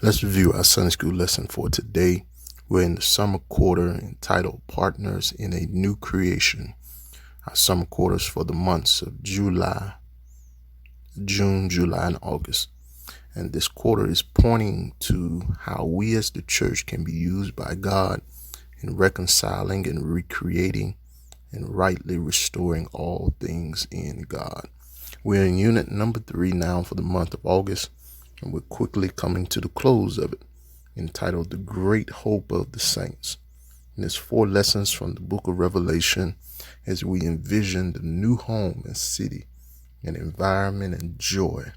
Let's review our Sunday school lesson for today. We're in the summer quarter entitled Partners in a New Creation. Our summer quarters for the months of June, July, and August. And this quarter is pointing to how we as the church can be used by God in reconciling and recreating and rightly restoring all things in God. We're in unit number 3 now for the month of August, and we're quickly coming to the close of it, entitled The Great Hope of the Saints. And there's 4 lessons from the book of Revelation as we envision the new home and city and environment and joy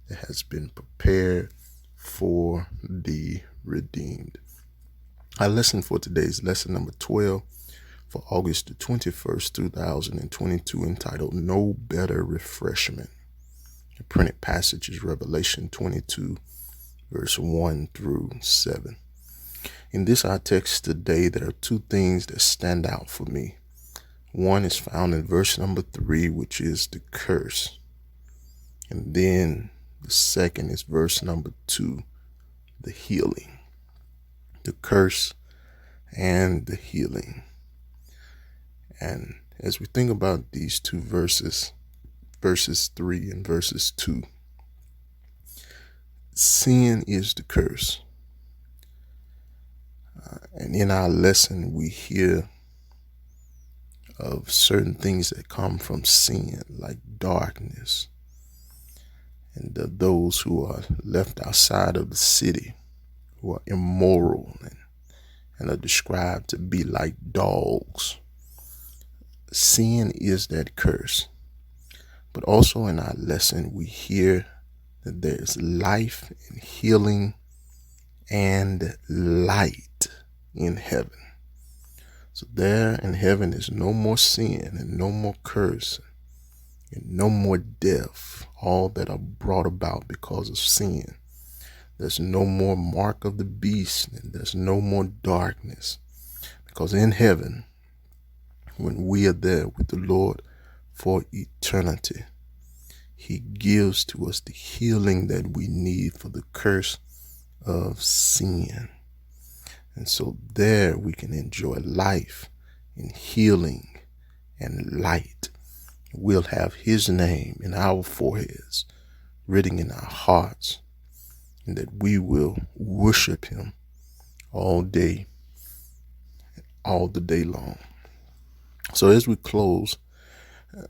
that has been prepared for the redeemed. Our lesson for today is lesson number 12 for August the 21st, 2022, entitled No Better Refreshment. The printed passage is Revelation 22, verse 1 through 7. In this our text today, there are 2 things that stand out for me. One is found in verse number 3, which is the curse. And then the second is verse number 2, the healing. The curse and the healing. And as we think about these 2 verses 3 and verses 2, sin is the curse. And in our lesson, we hear of certain things that come from sin, like darkness, and those who are left outside of the city, who are immoral and are described to be like dogs. Sin is that curse. But also in our lesson, we hear that there's life and healing and light in heaven. So there in heaven is no more sin and no more curse and no more death, all that are brought about because of sin. There's no more mark of the beast, and there's no more darkness, because in heaven, when we are there with the Lord for eternity, He gives to us the healing that we need for the curse of sin. And so there we can enjoy life and healing and light. We'll have His name in our foreheads, written in our hearts, and that we will worship Him all day, all the day long. So as we close,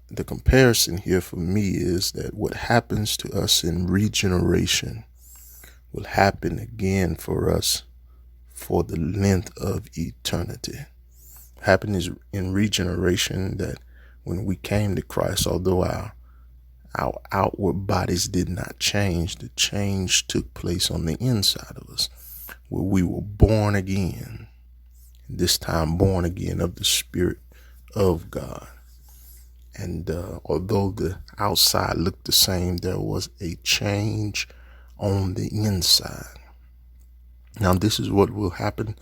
the comparison here for me is that what happens to us in regeneration will happen again for us for the length of eternity. Happens in regeneration that when we came to Christ, although our outward bodies did not change, the change took place on the inside of us, where we were born again, this time born again of the Spirit of God. And although the outside looked the same, there was a change on the inside. Now, this is what will happen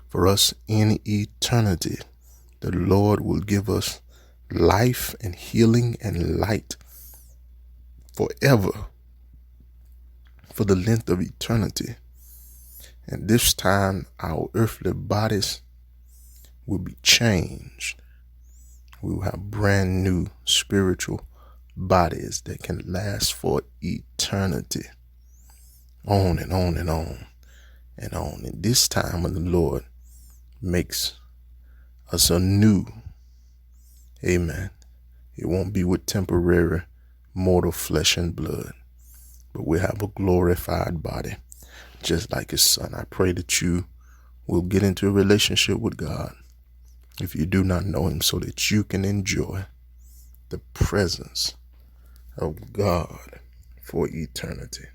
for us in eternity. The Lord will give us life and healing and light forever, for the length of eternity. And this time, our earthly bodies will be changed. We will have brand new spiritual bodies that can last for eternity. On and on and on and on. And this time when the Lord makes us anew, amen, it won't be with temporary mortal flesh and blood, but we'll have a glorified body, just like His Son. I pray that you will get into a relationship with God, if you do not know Him, so that you can enjoy the presence of God for eternity.